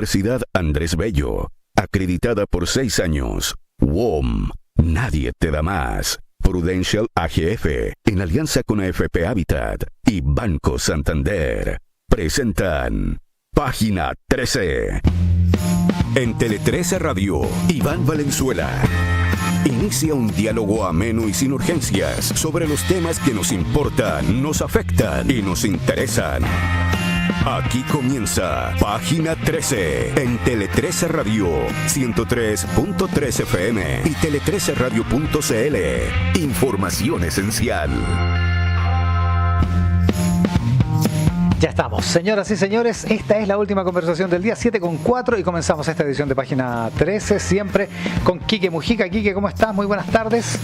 Universidad Andrés Bello, acreditada por 6 años. WOM, nadie te da más. Prudential AGF, en alianza con AFP Habitat y Banco Santander, presentan Página 13. En Tele 13 Radio, Iván Valenzuela inicia un diálogo ameno y sin urgencias sobre los temas que nos importan, nos afectan y nos interesan. Aquí comienza Página 13 en Tele 13 Radio, 103.3 FM y tele13radio.cl. Información esencial. Ya estamos, señoras y señores, esta es la última conversación del día, 7:04, y comenzamos esta edición de Página 13, siempre con Quique Mujica. Quique, ¿cómo estás? Muy buenas tardes.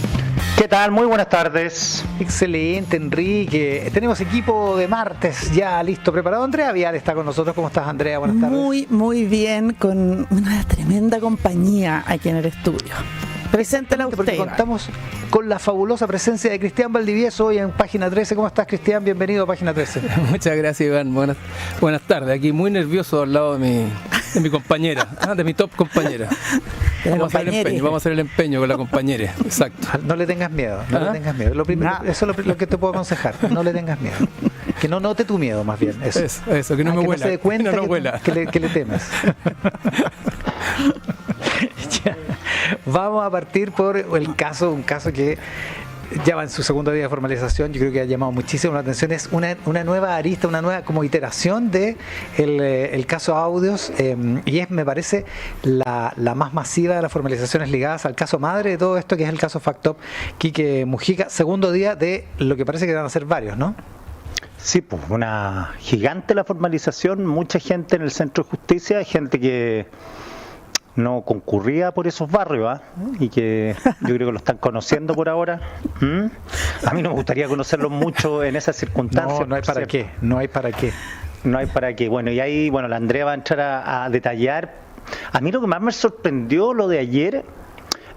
¿Qué tal? Muy buenas tardes. Excelente, Enrique. Tenemos equipo de martes ya listo, preparado. Andrea Vial está con nosotros. ¿Cómo estás, Andrea? Buenas tardes. Muy bien, con una tremenda compañía aquí en el estudio. Preséntela usted. Porque contamos con la fabulosa presencia de Cristian Valdivieso hoy en Página 13. ¿Cómo estás, Cristian? Bienvenido a Página 13. Muchas gracias, Iván. Buenas tardes. Aquí muy nervioso al lado de mi compañera, de mi top compañera. Vamos a hacer el empeño con la compañera. Exacto. No le tengas miedo, no le tengas miedo. Eso es lo que te puedo aconsejar. No le tengas miedo. Que no note tu miedo, más bien. Eso, que no me huela. Que no se dé cuenta que le temes. Vamos a partir por un caso que ya va en su segundo día de formalización. Yo creo que ha llamado muchísimo la atención. Es una nueva arista, una nueva como iteración de el caso Audios, y es, me parece, la más masiva de las formalizaciones ligadas al caso madre de todo esto, que es el caso Factop. Quique Mujica, segundo día de lo que parece que van a ser varios, ¿no? Sí, pues una gigante la formalización, mucha gente en el Centro de Justicia, gente que no concurría por esos barrios, y que yo creo que lo están conociendo por ahora. A mí no me gustaría conocerlos mucho en esas circunstancias. No hay para qué. No hay para qué. Bueno, y ahí, la Andrea va a entrar a detallar. A mí lo que más me sorprendió lo de ayer,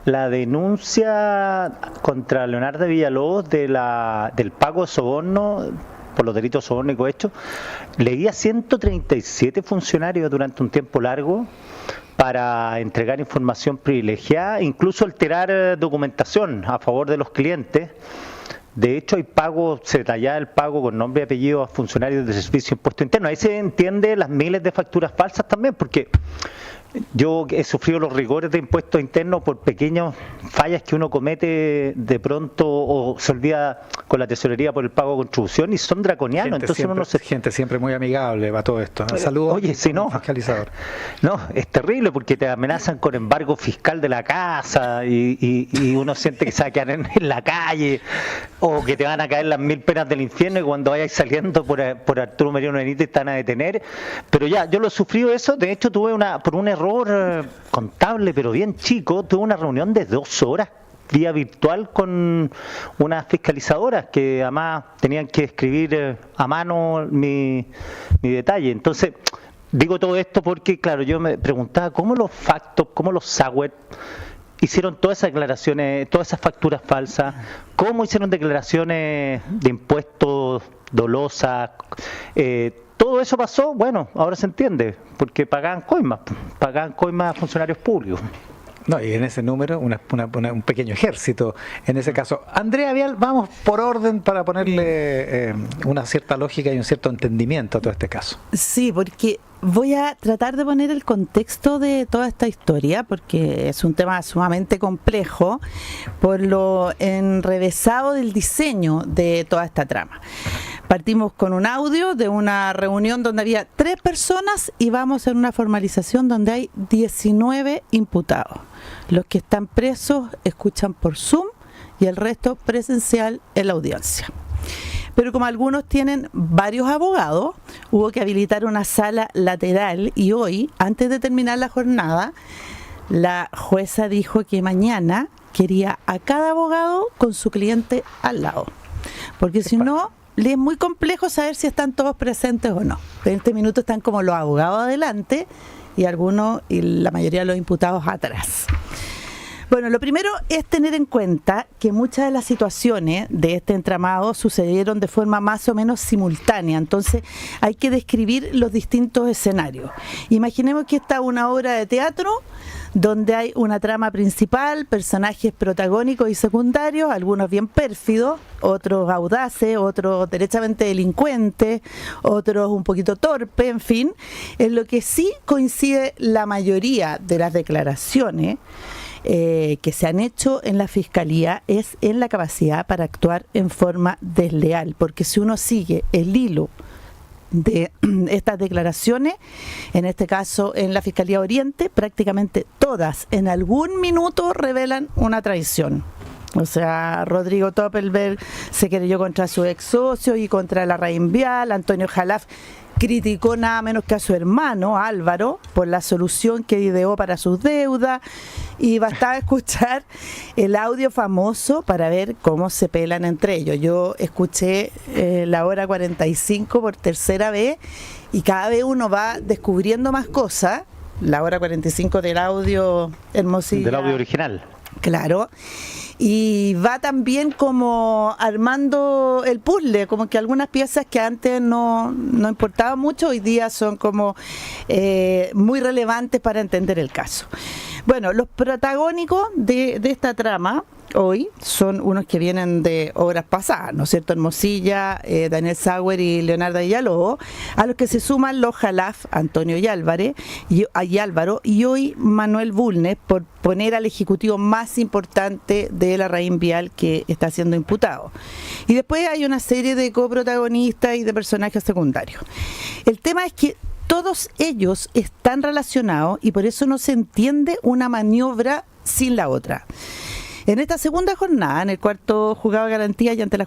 la denuncia contra Leonardo Villalobos del pago de soborno por los delitos de soborno y cohecho. Leía 137 funcionarios durante un tiempo largo para entregar información privilegiada, incluso alterar documentación a favor de los clientes. De hecho, hay pagos, se detallaba el pago con nombre y apellido a funcionarios de servicio de impuesto interno. Ahí se entiende las miles de facturas falsas también, porque yo he sufrido los rigores de impuestos internos por pequeñas fallas que uno comete de pronto o se olvida con la tesorería por el pago de contribución y son draconianos. Gente siempre muy amigable va todo esto, ¿no? Saludos. Oye, si no, fiscalizador. No, es terrible porque te amenazan con embargo fiscal de la casa y uno siente que se va a quedar en la calle o que te van a caer las 1000 penas del infierno y cuando vayas saliendo por Arturo Merino Benítez te van a detener. Pero ya, yo lo he sufrido eso. De hecho, tuve por un error contable, pero bien chico, tuve una reunión de 2 horas vía virtual con unas fiscalizadoras que además tenían que escribir a mano mi detalle. Entonces, digo todo esto porque, claro, yo me preguntaba cómo los Factop, cómo los Sauer hicieron todas esas declaraciones, todas esas facturas falsas, cómo hicieron declaraciones de impuestos dolosas. Todo eso pasó, bueno, ahora se entiende, porque pagaban coimas a funcionarios públicos. No, y en ese número, un pequeño ejército, en ese caso. Andrea Vial, vamos por orden para ponerle una cierta lógica y un cierto entendimiento a todo este caso. Sí, porque voy a tratar de poner el contexto de toda esta historia, porque es un tema sumamente complejo, por lo enrevesado del diseño de toda esta trama. Partimos con un audio de una reunión donde había 3 personas y vamos en una formalización donde hay 19 imputados. Los que están presos escuchan por Zoom y el resto presencial en la audiencia. Pero como algunos tienen varios abogados, hubo que habilitar una sala lateral y hoy, antes de terminar la jornada, la jueza dijo que mañana quería a cada abogado con su cliente al lado. Porque si no, le es muy complejo saber si están todos presentes o no. En este minuto están como los abogados adelante y la mayoría de los imputados atrás. Bueno, lo primero es tener en cuenta que muchas de las situaciones de este entramado sucedieron de forma más o menos simultánea, entonces hay que describir los distintos escenarios. Imaginemos que esta es una obra de teatro donde hay una trama principal, personajes protagónicos y secundarios, algunos bien pérfidos, otros audaces, otros derechamente delincuentes, otros un poquito torpes, en fin. En lo que sí coincide la mayoría de las declaraciones que se han hecho en la Fiscalía es en la capacidad para actuar en forma desleal, porque si uno sigue el hilo de estas declaraciones, en este caso en la Fiscalía Oriente, prácticamente todas en algún minuto revelan una traición. O sea, Rodrigo Toppelberg se querelló contra su ex socio y contra la Larraín Vial. Antonio Jalaf criticó nada menos que a su hermano Álvaro por la solución que ideó para sus deudas, y bastaba escuchar el audio famoso para ver cómo se pelan entre ellos. Yo escuché la hora 45 por tercera vez y cada vez uno va descubriendo más cosas. La hora 45 del audio Hermosilla. Del audio original. Claro. Y va también como armando el puzzle, como que algunas piezas que antes no importaban mucho, hoy día son como muy relevantes para entender el caso. Bueno, los protagónicos de esta trama hoy son unos que vienen de obras pasadas, ¿no es cierto? Hermosilla, Daniel Sauer y Leonardo Villalobos, a los que se suman los Jalaf, Antonio y Álvaro, y hoy Manuel Bulnes, por poner al ejecutivo más importante de la Larraín Vial que está siendo imputado. Y después hay una serie de coprotagonistas y de personajes secundarios. El tema es que todos ellos están relacionados y por eso no se entiende una maniobra sin la otra. En esta segunda jornada, en el cuarto juzgado de garantía y ante la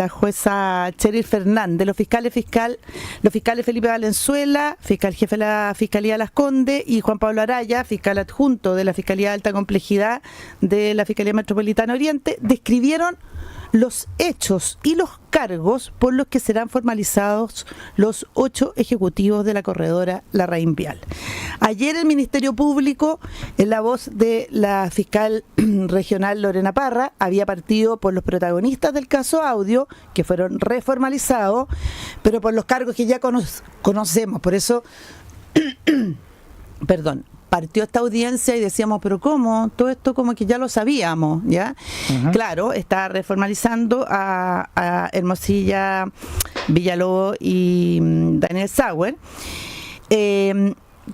jueza Cheryl Fernández, los fiscales Felipe Valenzuela, fiscal jefe de la Fiscalía de Las Condes, y Juan Pablo Araya, fiscal adjunto de la Fiscalía de Alta Complejidad de la Fiscalía Metropolitana Oriente, describieron los hechos y los cargos por los que serán formalizados los 8 ejecutivos de la corredora Larraín Vial. Ayer el Ministerio Público, en la voz de la fiscal regional Lorena Parra, había partido por los protagonistas del caso Audio, que fueron reformalizados, pero por los cargos que ya conocemos. Por eso, perdón, partió esta audiencia y decíamos, pero ¿cómo? Todo esto como que ya lo sabíamos, ¿ya? Uh-huh. Claro, está reformalizando a Hermosilla, Villalobos y Daniel Sauer,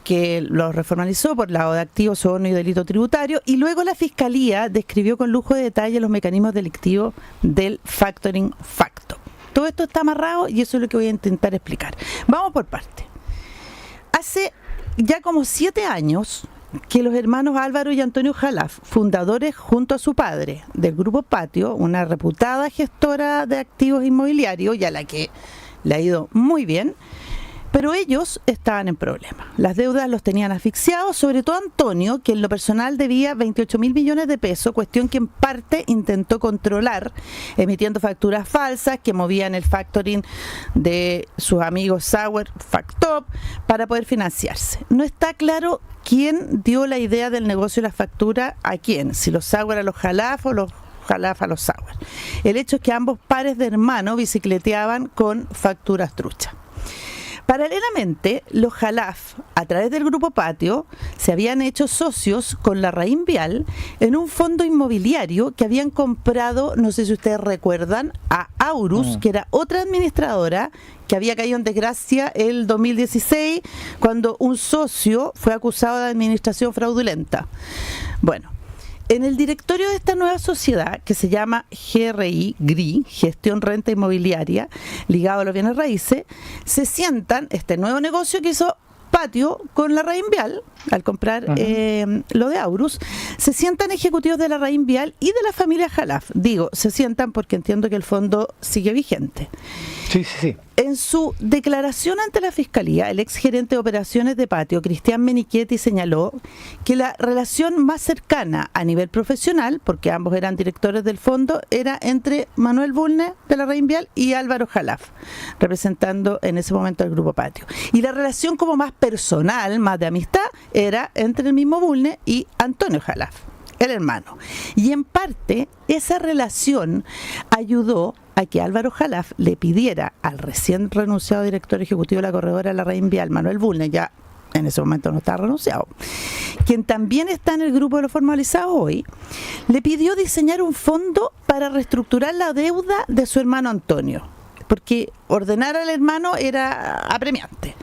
que lo reformalizó por lado de activo, soborno y delito tributario, y luego la Fiscalía describió con lujo de detalle los mecanismos delictivos del factoring facto. Todo esto está amarrado y eso es lo que voy a intentar explicar. Vamos por parte. Hace ya como 7 años que los hermanos Álvaro y Antonio Jalaf, fundadores junto a su padre del Grupo Patio, una reputada gestora de activos inmobiliarios y a la que le ha ido muy bien, pero ellos estaban en problemas. Las deudas los tenían asfixiados, sobre todo Antonio, que en lo personal debía 28.000 millones de pesos, cuestión que en parte intentó controlar, emitiendo facturas falsas que movían el factoring de sus amigos Sauer, Factop, para poder financiarse. No está claro quién dio la idea del negocio de las facturas a quién, si los Sauer a los Jalaf o los Jalaf a los Sauer. El hecho es que ambos pares de hermanos bicicleteaban con facturas truchas. Paralelamente, los Jalaf, a través del Grupo Patio, se habían hecho socios con la Larraín Vial en un fondo inmobiliario que habían comprado, no sé si ustedes recuerdan, a Aurus, que era otra administradora que había caído en desgracia el 2016 cuando un socio fue acusado de administración fraudulenta. Bueno, en el directorio de esta nueva sociedad, que se llama GRI, Gestión Renta Inmobiliaria, ligado a los bienes raíces, se sientan este nuevo negocio que hizo Patio con la Larraín Vial, al comprar lo de Aurus, se sientan ejecutivos de la Larraín Vial y de la familia Jalaf. Digo, se sientan porque entiendo que el fondo sigue vigente. Sí. En su declaración ante la Fiscalía, el ex gerente de operaciones de Patio, Cristian Menichetti, señaló que la relación más cercana a nivel profesional, porque ambos eran directores del fondo, era entre Manuel Bulnes de la Larraín Vial y Álvaro Jalaf, representando en ese momento al Grupo Patio. Y la relación como más personal, más de amistad, era entre el mismo Bulnes y Antonio Jalaf. el hermano. Y en parte esa relación ayudó a que Álvaro Jalaf le pidiera al recién renunciado director ejecutivo de la corredora Larraín Vial, Manuel Bulnes, ya en ese momento no está renunciado, quien también está en el grupo de los formalizados hoy, le pidió diseñar un fondo para reestructurar la deuda de su hermano Antonio, porque ordenar al hermano era apremiante.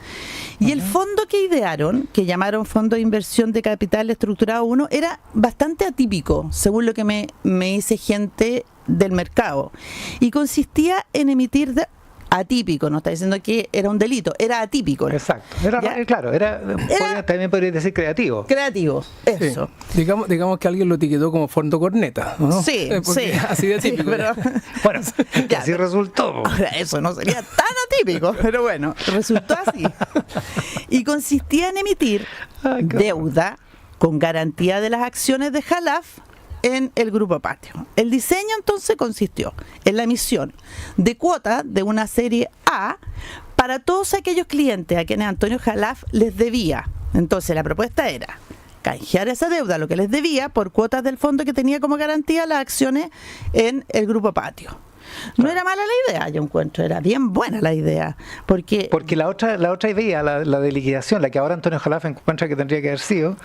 Y el fondo que idearon, que llamaron Fondo de Inversión de Capital Estructurado 1, era bastante atípico, según lo que me dice gente del mercado. Y consistía en emitir atípico, no está diciendo que era un delito, era atípico. Exacto. Claro, también podría decir creativo. Creativo, eso. Sí. Digamos que alguien lo etiquetó como fondo corneta, ¿no? Sí, sí. Así de típico. Sí, pero, bueno, así resultó. Ahora, eso no sería tan atípico, pero bueno, resultó así. Y consistía en emitir deuda con garantía de las acciones de Jalaf en el Grupo Patio. El diseño entonces consistió en la emisión de cuotas de una serie A para todos aquellos clientes a quienes Antonio Jalaf les debía. Entonces la propuesta era canjear esa deuda, lo que les debía, por cuotas del fondo que tenía como garantía las acciones en el Grupo Patio. No era mala la idea, yo encuentro, era bien buena la idea. Porque la otra idea, la de liquidación, la que ahora Antonio Jalaf encuentra que tendría que haber sido,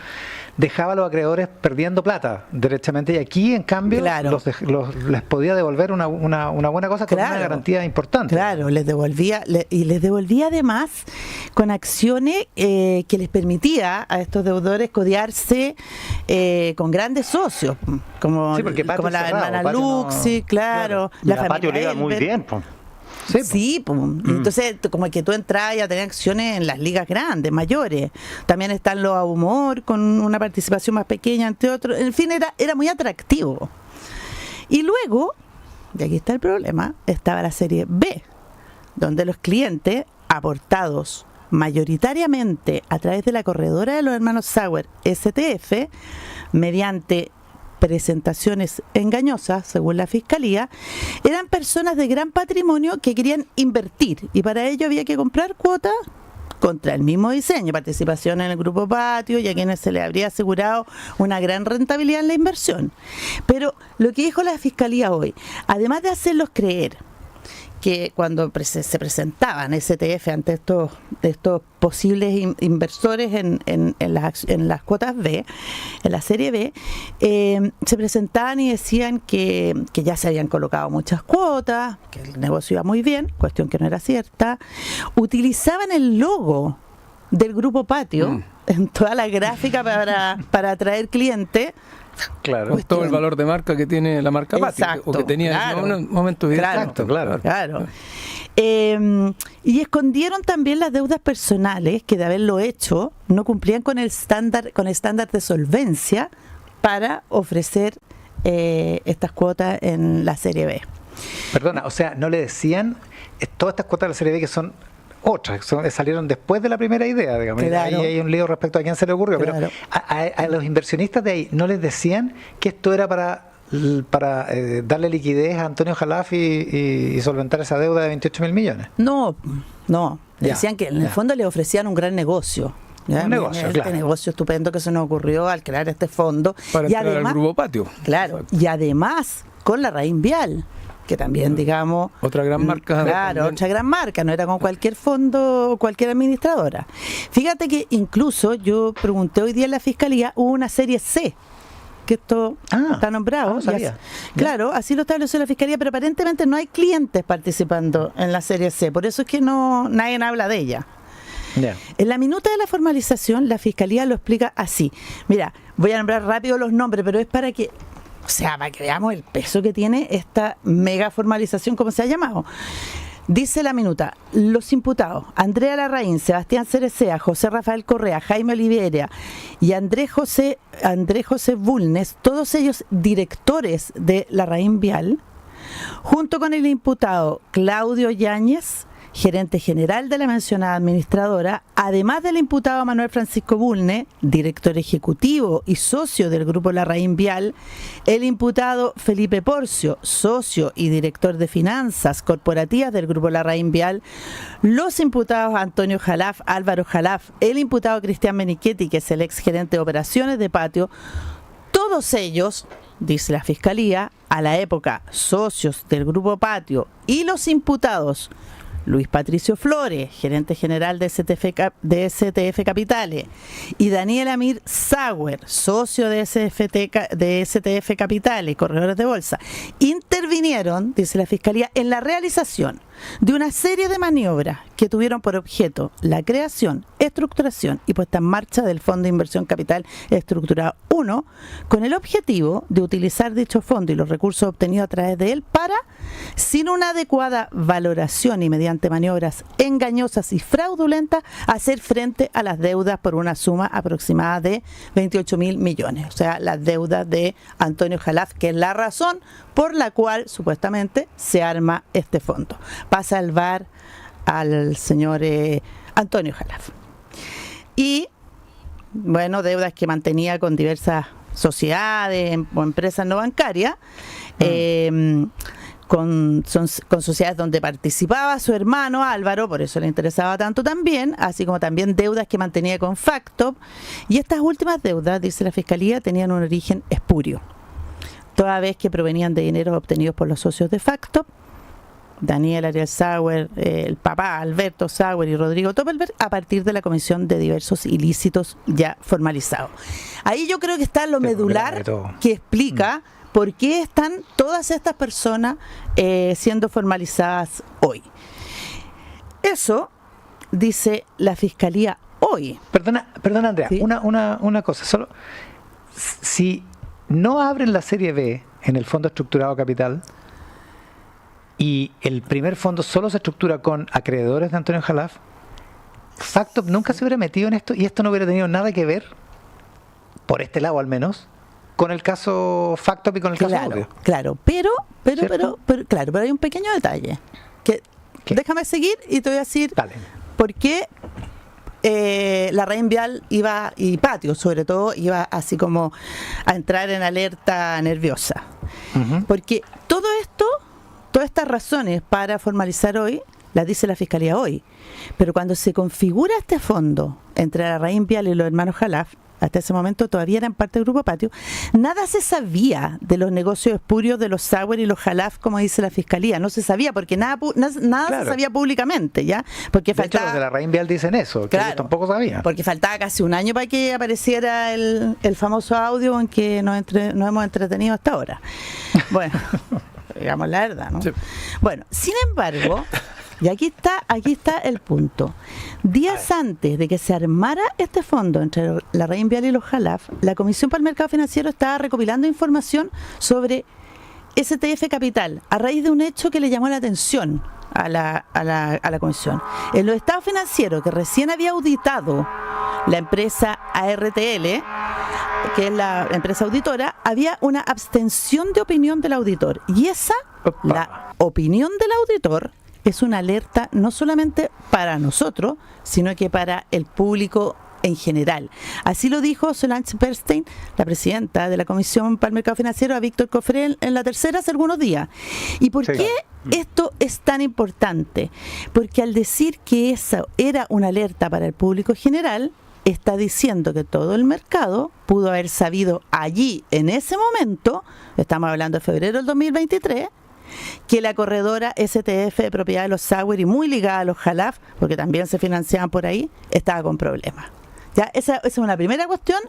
dejaba a los acreedores perdiendo plata derechamente, y aquí en cambio les podía devolver una buena cosa con una garantía importante. Claro, les devolvía además con acciones que les permitía a estos deudores codearse con grandes socios, como la hermana Luxi, claro, la familia Patio le iba muy bien, pues. Sí, pues. Entonces como que tú entras a tener acciones en las ligas grandes, mayores. También están los Ahumor con una participación más pequeña, entre otros. En fin, era muy atractivo. Y luego, y aquí está el problema, estaba la serie B, donde los clientes aportados mayoritariamente a través de la corredora de los hermanos Sauer, STF, mediante presentaciones engañosas, según la Fiscalía, eran personas de gran patrimonio que querían invertir, y para ello había que comprar cuotas contra el mismo diseño, participación en el Grupo Patio, y a quienes se les habría asegurado una gran rentabilidad en la inversión. Pero lo que dijo la Fiscalía hoy, además de hacerlos creer que cuando se presentaban STF ante estos posibles inversores en las cuotas B, en la serie B, se presentaban y decían que ya se habían colocado muchas cuotas, que el negocio iba muy bien, cuestión que no era cierta. Utilizaban el logo del Grupo Patio en toda la gráfica para atraer clientes. Claro, todo el valor de marca que tiene la marca Patio, o que tenía en un momento bien. Claro. Y escondieron también las deudas personales que, de haberlo hecho, no cumplían con el estándar de solvencia para ofrecer estas cuotas en la serie B. Perdona, o sea, no le decían todas estas cuotas de la serie B que son otras, salieron después de la primera idea, digamos. Claro. Ahí hay un lío respecto a quién se le ocurrió, claro. Pero a los inversionistas de ahí no les decían que esto era para darle liquidez a Antonio Jalaf y solventar esa deuda de 28.000 millones. No, decían que en el fondo le ofrecían un gran negocio. ¿Ya? Un negocio, este negocio estupendo que se nos ocurrió al crear este fondo. Para entrar al Grupo Patio. Claro, y además con Larraín Vial, que también, digamos... Otra gran marca. Claro, otra gran marca, no era con cualquier fondo o cualquier administradora. Fíjate que incluso yo pregunté hoy día en la Fiscalía, hubo una serie C, que esto está nombrado. No sabía. Claro, así lo estableció la Fiscalía, pero aparentemente no hay clientes participando en la serie C, por eso es que nadie habla de ella. Yeah. En la minuta de la formalización, la Fiscalía lo explica así. Mira, voy a nombrar rápido los nombres, pero es para que veamos el peso que tiene esta mega formalización, como se ha llamado. Dice la minuta: los imputados Andrea Larraín, Sebastián Cerecea, José Rafael Correa, Jaime Oliveira y Andrés José Bulnes, todos ellos directores de Larraín Vial, junto con el imputado Claudio Yáñez, gerente general de la mencionada administradora, además del imputado Manuel Francisco Bulnes, director ejecutivo y socio del Grupo Larraín Vial, el imputado Felipe Porcio, socio y director de finanzas corporativas del Grupo Larraín Vial, los imputados Antonio Jalaf, Álvaro Jalaf, el imputado Cristian Menichetti, que es el ex gerente de operaciones de Patio, todos ellos, dice la Fiscalía, a la época socios del Grupo Patio, y los imputados Luis Patricio Flores, gerente general de STF Capitales, y Daniel Amir Sauer, socio de STF Capitales, corredores de bolsa, intervinieron, dice la Fiscalía, en la realización de una serie de maniobras que tuvieron por objeto la creación, estructuración y puesta en marcha del Fondo de Inversión Capital Estructurado 1, con el objetivo de utilizar dicho fondo y los recursos obtenidos a través de él para, sin una adecuada valoración y mediante maniobras engañosas y fraudulentas, hacer frente a las deudas por una suma aproximada de 28.000 millones. O sea, las deudas de Antonio Jalaf, que es la razón por la cual supuestamente se arma este fondo, para salvar al señor Antonio Jalaf. Y, bueno, deudas que mantenía con diversas sociedades o empresas no bancarias, con sociedades donde participaba su hermano Álvaro, por eso le interesaba tanto también, así como también deudas que mantenía con Factop. Y estas últimas deudas, dice la Fiscalía, tenían un origen espurio, toda vez que provenían de dineros obtenidos por los socios de Factop, Daniel Ariel Sauer, el papá Alberto Sauer y Rodrigo Toppelberg, a partir de la comisión de diversos ilícitos ya formalizados. Ahí yo creo que está lo medular que explica por qué están todas estas personas siendo formalizadas hoy. Eso dice la Fiscalía hoy. Perdona Andrea, ¿Sí? una cosa, solo si no abren la serie B en el Fondo Estructurado Capital y el primer fondo solo se estructura con acreedores de Antonio Jalaf, Factop nunca se hubiera metido en esto y esto no hubiera tenido nada que ver, por este lado al menos, con el caso Factop y con el caso Audio. Claro, pero hay un pequeño detalle que déjame seguir y te voy a decir. Dale. por qué la red vial iba, y Patio sobre todo, iba así como a entrar en alerta nerviosa. Porque todo esto, todas estas razones para formalizar hoy, las dice la Fiscalía hoy. Pero cuando se configura este fondo entre la red vial y los hermanos Jalaf, hasta ese momento todavía eran parte del Grupo Patio, nada se sabía de los negocios espurios de los Sauer y los Jalaf, como dice la Fiscalía. No se sabía, porque nada claro, se sabía públicamente, ¿ya? Porque de hecho, los de la red vial dicen eso, que claro, ellos tampoco sabían. Porque faltaba casi un año para que apareciera el famoso audio en que nos hemos entretenido hasta ahora. Bueno, digamos la verdad, ¿no? Sí. Bueno, sin embargo, y aquí está el punto. Días antes de que se armara este fondo entre la red vial y los Jalaf, la Comisión para el Mercado Financiero estaba recopilando información sobre STF Capital a raíz de un hecho que le llamó la atención a la Comisión. En los estados financieros que recién había auditado la empresa ARTL, que es la empresa auditora, había una abstención de opinión del auditor. Y la opinión del auditor es una alerta no solamente para nosotros, sino que para el público en general. Así lo dijo Solange Bernstein, la presidenta de la Comisión para el Mercado Financiero, a Víctor Cofré en La Tercera hace algunos días. ¿Y por qué esto es tan importante? Porque al decir que esa era una alerta para el público general, está diciendo que todo el mercado pudo haber sabido allí, en ese momento, estamos hablando de febrero del 2023, que la corredora STF de propiedad de los Sauer y muy ligada a los Jalaf, porque también se financiaban por ahí, estaba con problemas. ¿Ya? Esa es una primera cuestión,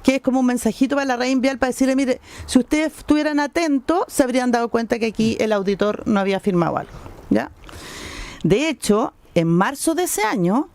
que es como un mensajito para la red vial para decirle, mire, si ustedes estuvieran atentos, se habrían dado cuenta que aquí el auditor no había firmado algo. ¿Ya? De hecho, en marzo de ese año,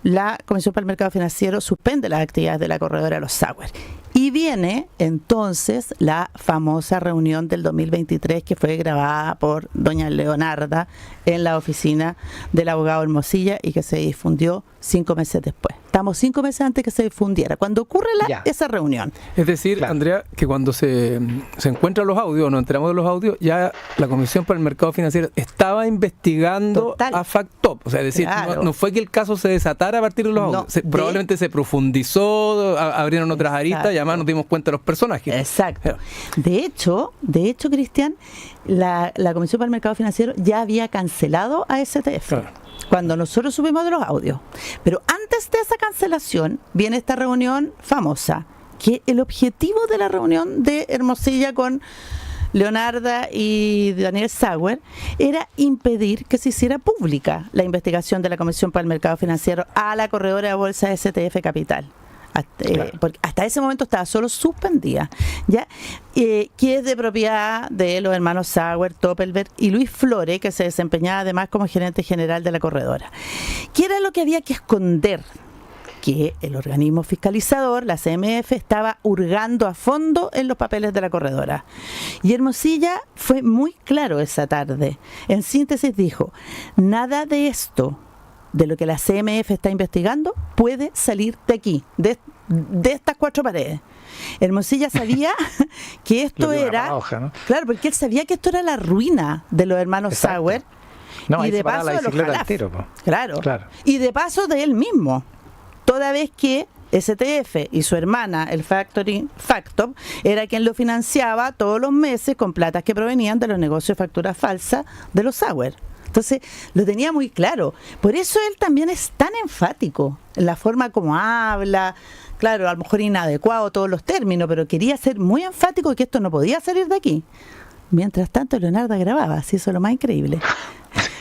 la Comisión para el Mercado Financiero suspende las actividades de la corredora de los Sauer. Y viene entonces la famosa reunión del 2023 que fue grabada por doña Leonarda en la oficina del abogado Hermosilla y que se difundió 5 meses después. Estamos 5 meses antes que se difundiera, cuando ocurre esa reunión. Es decir, claro, Andrea, que cuando se encuentran los audios, nos enteramos de los audios, ya la Comisión para el Mercado Financiero estaba investigando a Factop. O sea, es decir, claro, no fue que el caso se desatara a partir de los audios. Probablemente se profundizó, abrieron otras aristas y además nos dimos cuenta de los personajes. Exacto. De hecho, Cristian, la Comisión para el Mercado Financiero ya había cancelado a STF. Claro. Cuando nosotros subimos de los audios. Pero antes de esa cancelación viene esta reunión famosa, que el objetivo de la reunión de Hermosilla con Leonarda y Daniel Sauer era impedir que se hiciera pública la investigación de la Comisión para el Mercado Financiero a la corredora de bolsa STF Capital. Porque hasta ese momento estaba solo suspendida, ¿ya? Que es de propiedad de los hermanos Sauer, Toppelberg y Luis Flore, que se desempeñaba además como gerente general de la corredora. ¿Qué era lo que había que esconder? Que el organismo fiscalizador, la CMF, estaba hurgando a fondo en los papeles de la corredora. Y Hermosilla fue muy claro esa tarde. En síntesis dijo, nada de esto, de lo que la CMF está investigando, puede salir de aquí, de estas cuatro paredes. Hermosilla sabía que esto era... Hoja, ¿no? Claro, porque él sabía que esto era la ruina de los hermanos Sauer. No, y de paso de los Jalaf. Claro. Y de paso de él mismo. Toda vez que STF y su hermana, el Factoring Factop, era quien lo financiaba todos los meses con platas que provenían de los negocios de facturas falsas de los Sauer. Entonces, lo tenía muy claro. Por eso él también es tan enfático en la forma como habla. Claro, a lo mejor inadecuado todos los términos, pero quería ser muy enfático que esto no podía salir de aquí. Mientras tanto, Leonarda grababa, así eso es lo más increíble.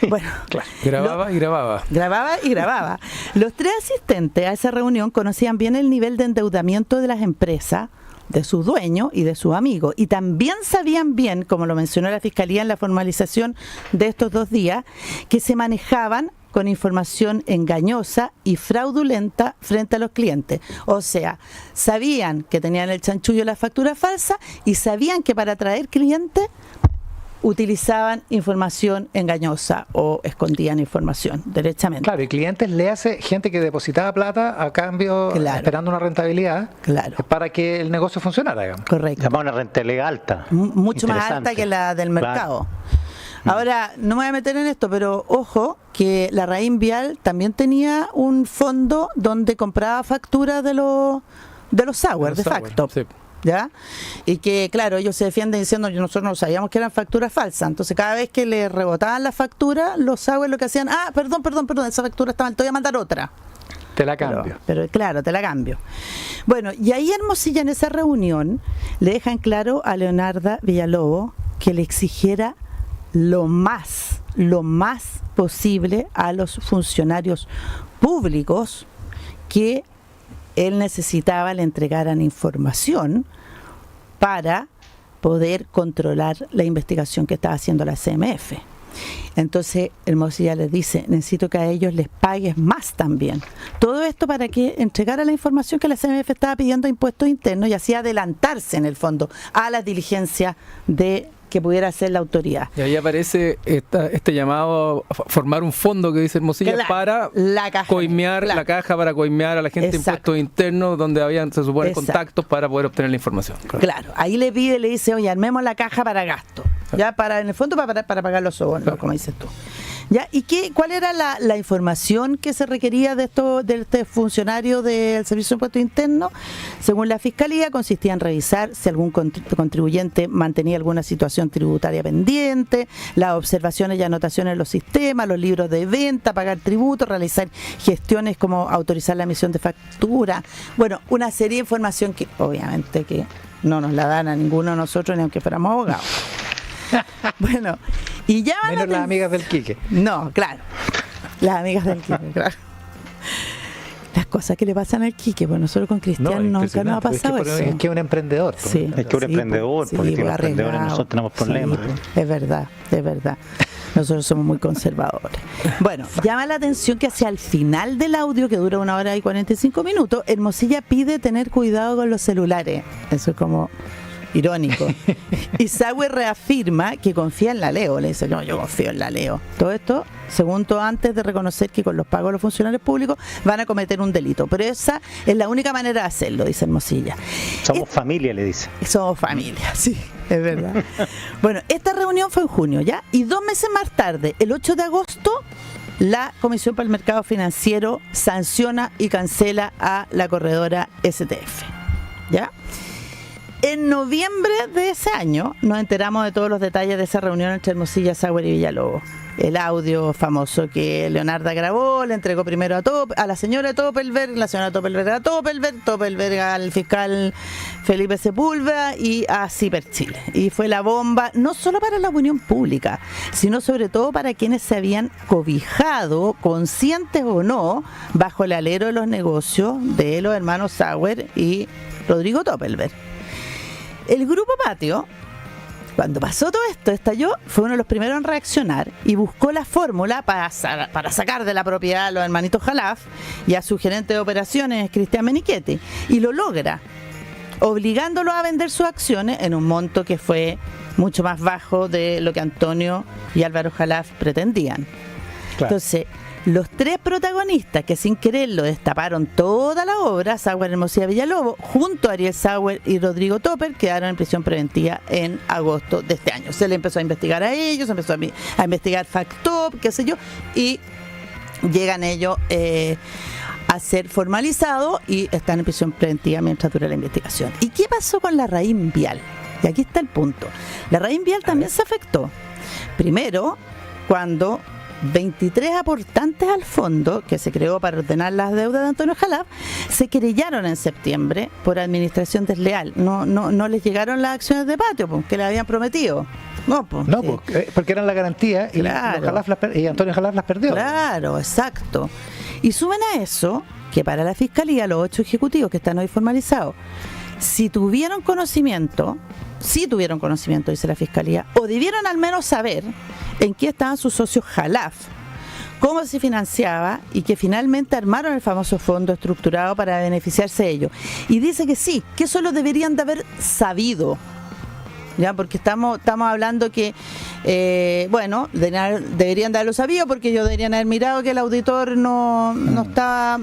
Bueno, claro. Grababa y grababa. Los tres asistentes a esa reunión conocían bien el nivel de endeudamiento de las empresas, de sus dueños y de sus amigos, y también sabían bien, como lo mencionó la Fiscalía en la formalización de estos 2 días, que se manejaban con información engañosa y fraudulenta frente a los clientes. O sea, sabían que tenían el chanchullo de la factura falsa y sabían que para atraer clientes utilizaban información engañosa o escondían información derechamente. Claro, y clientes le hace gente que depositaba plata a cambio, esperando una rentabilidad, para que el negocio funcionara, digamos. Correcto. Llamaba una rentabilidad alta. Mucho más alta que la del mercado. Ahora, no me voy a meter en esto, pero ojo, que la Raín Vial también tenía un fondo donde compraba facturas de los Sauer, de facto. Sí. ¿Ya? Y que, claro, ellos se defienden diciendo que nosotros no sabíamos que eran facturas falsas. Entonces, cada vez que le rebotaban la factura, los Sauer lo que hacían, perdón, esa factura está mal, te voy a mandar otra. Te la cambio. Pero claro, te la cambio. Bueno, y ahí Hermosilla en esa reunión le dejan claro a Leonarda Villalobos que le exigiera lo más posible a los funcionarios públicos que él necesitaba le entregaran información para poder controlar la investigación que estaba haciendo la CMF. Entonces Hermosilla les dice, necesito que a ellos les pagues más también. Todo esto para que entregara la información que la CMF estaba pidiendo a impuestos internos y así adelantarse en el fondo a la diligencia de que pudiera hacer la autoridad. Y ahí aparece este llamado a formar un fondo que dice Hermosilla para coimear la caja, para coimear a la gente de impuestos internos donde habían, se supone, contactos para poder obtener la información. Claro, ahí le dice, oye, armemos la caja para gasto, ya en el fondo para pagar los sobornos, como dices tú. ¿Ya? ¿Y cuál era la información que se requería de este funcionario del Servicio de Impuestos Internos? Según la Fiscalía, consistía en revisar si algún contribuyente mantenía alguna situación tributaria pendiente, las observaciones y anotaciones en los sistemas, los libros de venta, pagar tributos, realizar gestiones como autorizar la emisión de factura. Bueno, una serie de información que obviamente que no nos la dan a ninguno de nosotros ni aunque fuéramos abogados. Bueno, y ya menos las amigas del Quique. No, claro. Las amigas del Quique, claro. Las cosas que le pasan al Quique, pues nosotros con Cristian nunca nos ha pasado eso. Es que es un emprendedor. Sí, es que un emprendedor, porque los emprendedores nosotros tenemos problemas. Sí, es verdad. Nosotros somos muy conservadores. Bueno, llama la atención que hacia el final del audio, que dura 1 hora y 45 minutos, Hermosilla pide tener cuidado con los celulares. Eso es como irónico. Y Sauer reafirma que confía en la Leo. Le dice, no, yo confío en la Leo. Todo esto, segundo, antes de reconocer que con los pagos de los funcionarios públicos van a cometer un delito. Pero esa es la única manera de hacerlo, dice Hermosilla. Somos familia, le dice. Somos familia, sí, es verdad. Bueno, esta reunión fue en junio, ¿ya? Y 2 meses más tarde, el 8 de agosto, la Comisión para el Mercado Financiero sanciona y cancela a la corredora STF, ¿ya? En noviembre de ese año nos enteramos de todos los detalles de esa reunión entre Hermosilla, Sauer y Villalobos. El audio famoso que Leonardo grabó, le entregó primero a la señora Toppelberg, la señora Toppelberg a Toppelberg al fiscal Felipe Sepúlveda y a Ciperchile. Y fue la bomba, no solo para la opinión pública, sino sobre todo para quienes se habían cobijado, conscientes o no, bajo el alero de los negocios de los hermanos Sauer y Rodrigo Toppelberg. El grupo Patio, cuando pasó todo esto, estalló, fue uno de los primeros en reaccionar y buscó la fórmula para sacar de la propiedad a los hermanitos Jalaf y a su gerente de operaciones, Cristian Menichetti, y lo logra, obligándolos a vender sus acciones en un monto que fue mucho más bajo de lo que Antonio y Álvaro Jalaf pretendían. Claro. Entonces, los tres protagonistas que sin quererlo destaparon toda la obra, Sauer, Hermosilla, Villalobos, junto a Ariel Sauer y Rodrigo Topper, quedaron en prisión preventiva en agosto de este año. Se le empezó a investigar a ellos, se empezó a investigar Factop, qué sé yo, y llegan ellos a ser formalizados y están en prisión preventiva mientras dura la investigación. ¿Y qué pasó con la Larraín Vial? Y aquí está el punto. La Larraín Vial también se afectó. Primero, cuando 23 aportantes al fondo, que se creó para ordenar las deudas de Antonio Jalaf, se querellaron en septiembre por administración desleal. No les llegaron las acciones de Patio, que le habían prometido. Porque eran la garantía y, claro, y Antonio Jalaf las perdió. Claro, exacto. Y sumen a eso que para la Fiscalía, los 8 ejecutivos que están hoy formalizados, si tuvieron conocimiento, dice la Fiscalía, o debieron al menos saber en qué estaban sus socios Jalaf, cómo se financiaba y que finalmente armaron el famoso fondo estructurado para beneficiarse de ellos. Y dice que sí, que eso lo deberían de haber sabido, ¿ya? Porque estamos hablando que, deberían de haberlo sabido porque ellos deberían haber mirado que el auditor no estaba...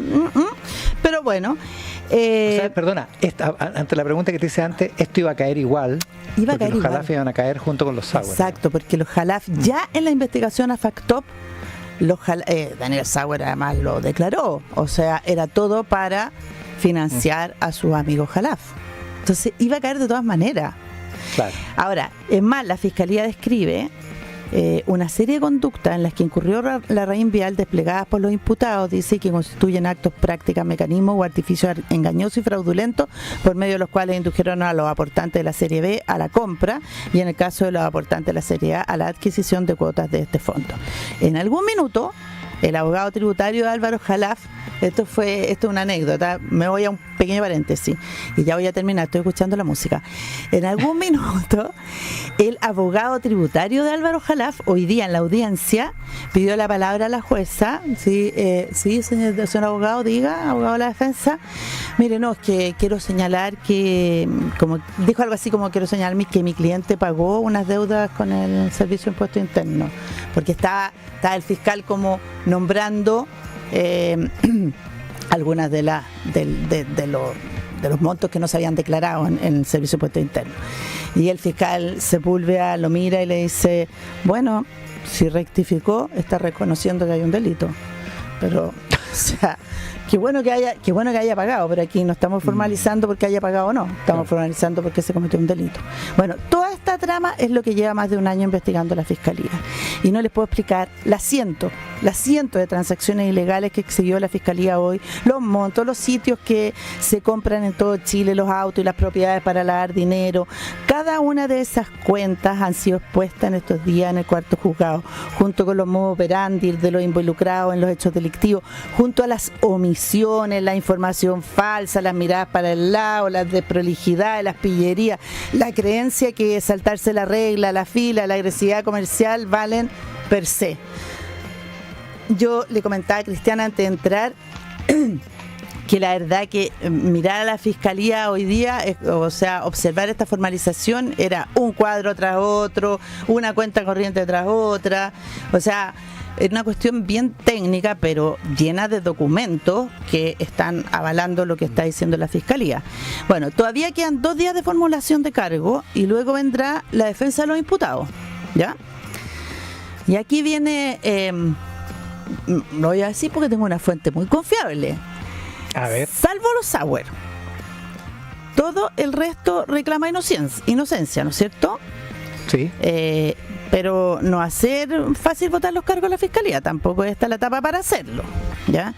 Pero bueno... o sea, perdona, ante la pregunta que te hice antes, esto iba a caer igual. Los Jalaf iban a caer junto con los Sauer. Exacto, porque los Jalaf ya en la investigación a Factop, Daniel Sauer además lo declaró. O sea, era todo para financiar a sus amigos Jalaf. Entonces iba a caer de todas maneras. Claro. Ahora, es más, la Fiscalía describe una serie de conductas en las que incurrió la Larraín Vial desplegadas por los imputados, dice que constituyen actos, prácticas, mecanismos o artificios engañosos y fraudulentos por medio de los cuales indujeron a los aportantes de la Serie B a la compra y en el caso de los aportantes de la Serie A la adquisición de cuotas de este fondo. En algún minuto, el abogado tributario de Álvaro Jalaf, esto es una anécdota, me voy a un pequeño paréntesis y ya voy a terminar, estoy escuchando la música. En algún minuto, el abogado tributario de Álvaro Jalaf, hoy día en la audiencia, pidió la palabra a la jueza. Sí, señor abogado, diga, abogado de la defensa. Mire, no, es que quiero señalar que, como dijo algo así como quiero señalar que mi cliente pagó unas deudas con el Servicio de Impuestos Internos, porque estaba el fiscal como nombrando algunas de los montos que no se habían declarado en el Servicio de Impuestos Internos. Y el fiscal Sepúlveda lo mira y le dice, bueno, si rectificó, está reconociendo que hay un delito. Pero, o sea, qué bueno que haya pagado, pero aquí no estamos formalizando porque haya pagado o no, estamos formalizando porque se cometió un delito. Bueno, toda esta trama es lo que lleva más de un año investigando la Fiscalía. Y no les puedo explicar las cientos de transacciones ilegales que exhibió la Fiscalía hoy, los montos, los sitios que se compran en todo Chile, los autos y las propiedades para lavar dinero. Cada una de esas cuentas han sido expuestas en estos días en el cuarto juzgado, junto con los modus operandi de los involucrados en los hechos delictivos, junto a las omisiones, la información falsa, las miradas para el lado, las desprolijidades, las pillerías, la creencia que saltarse la regla, la fila, la agresividad comercial valen per se. Yo le comentaba a Cristiana antes de entrar que la verdad que mirar a la Fiscalía hoy día, o sea, observar esta formalización era un cuadro tras otro, una cuenta corriente tras otra, o sea, es una cuestión bien técnica, pero llena de documentos que están avalando lo que está diciendo la Fiscalía. Bueno, todavía quedan 2 días de formulación de cargo y luego vendrá la defensa de los imputados, ¿ya? Y aquí viene, lo voy a decir porque tengo una fuente muy confiable. A ver. Salvo los Sauer. Todo el resto reclama inocencia, ¿no es cierto? Sí. Pero no hacer fácil votar los cargos a la Fiscalía, tampoco está la etapa para hacerlo, ¿ya?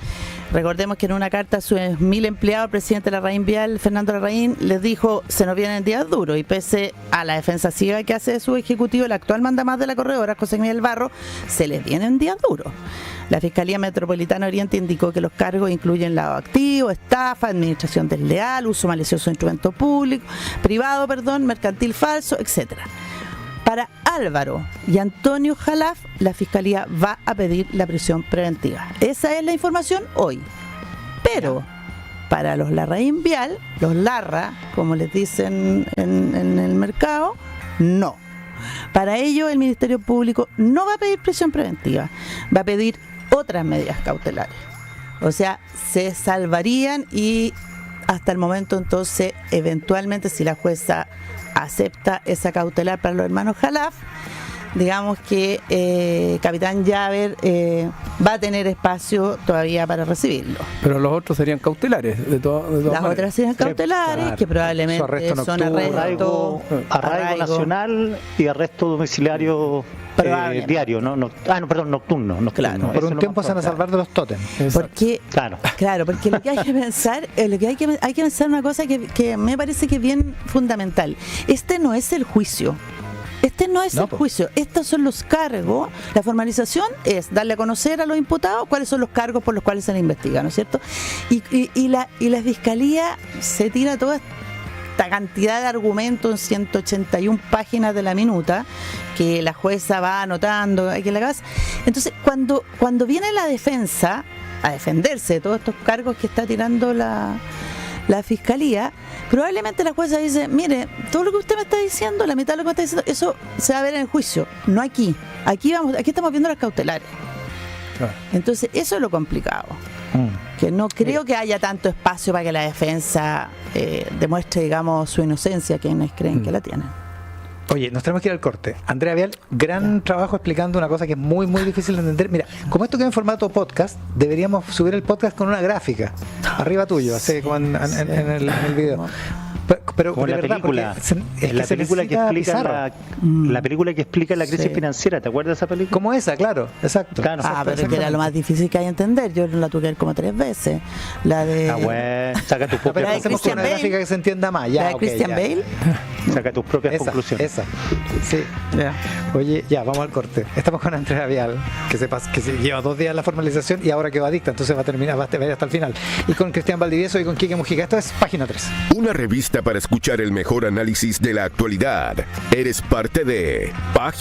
Recordemos que en una carta a sus 1.000 empleados, el presidente de Larraín Vial, Fernando Larraín, les dijo: se nos vienen días duros, y pese a la defensa ciega que hace de su ejecutivo, el actual mandamás de la corredora, José Miguel Barro, se les vienen días duros. La Fiscalía Metropolitana Oriente indicó que los cargos incluyen lavado activo, estafa, administración desleal, uso malicioso de instrumento privado, mercantil falso, etcétera. Para Álvaro y Antonio Jalaf, la Fiscalía va a pedir la prisión preventiva. Esa es la información hoy. Pero para los Larraín Vial, los Larra, como les dicen en el mercado, no. Para ello, el Ministerio Público no va a pedir prisión preventiva, va a pedir otras medidas cautelares. O sea, se salvarían, y hasta el momento entonces, eventualmente, si la jueza acepta esa cautelar para los hermanos Jalaf, digamos que Capitán Llaver va a tener espacio todavía para recibirlo. Pero los otros serían cautelares, de todas Las maneras. otras serían cautelares, claro, que probablemente son arresto nacional y arresto domiciliario diario, nocturno. Claro. Por un tiempo se van a salvar de los tótems. Porque, claro, porque lo que hay que pensar, hay que pensar una cosa que me parece que es bien fundamental. Este no es el juicio. Juicio, estos son los cargos. La formalización es darle a conocer a los imputados cuáles son los cargos por los cuales se les investiga, ¿no es cierto? Y la Fiscalía se tira toda esta cantidad de argumentos en 181 páginas de la minuta que la jueza va anotando aquí en la casa. Entonces, cuando viene la defensa a defenderse de todos estos cargos que está tirando la Fiscalía, probablemente la jueza dice: mire, todo lo que usted me está diciendo, la mitad de lo que me está diciendo, eso se va a ver en el juicio, no aquí. Aquí estamos viendo las cautelares. Claro. Entonces, eso es lo complicado. Que no creo que haya tanto espacio para que la defensa demuestre, digamos, su inocencia, quienes creen que la tienen. Oye, nos tenemos que ir al corte. Andrea Vial, gran trabajo explicando una cosa que es muy, muy difícil de entender. Mira, como esto queda en formato podcast, deberíamos subir el podcast con una gráfica arriba tuyo, así como en el video. Pero como de la verdad, película, la película que explica la película que explica la crisis financiera, ¿te acuerdas de esa película? Como esa, claro, exacto. Claro, pero que era lo más difícil que hay a entender. Yo la tuve que ver como 3 veces. La de saca tus propias hacemos con una gráfica que se entienda más. La de Christian Bale. Saca tus propias conclusiones. Esa. Sí. Oye, vamos al corte. Estamos con Andrea Vial, que se lleva 2 días la formalización y ahora quedó adicta, entonces va a terminar, hasta el final. Y con Cristian Valdivieso y con Quique Mujica. Esto es Página 3. Una revista para escuchar el mejor análisis de la actualidad. Eres parte de Página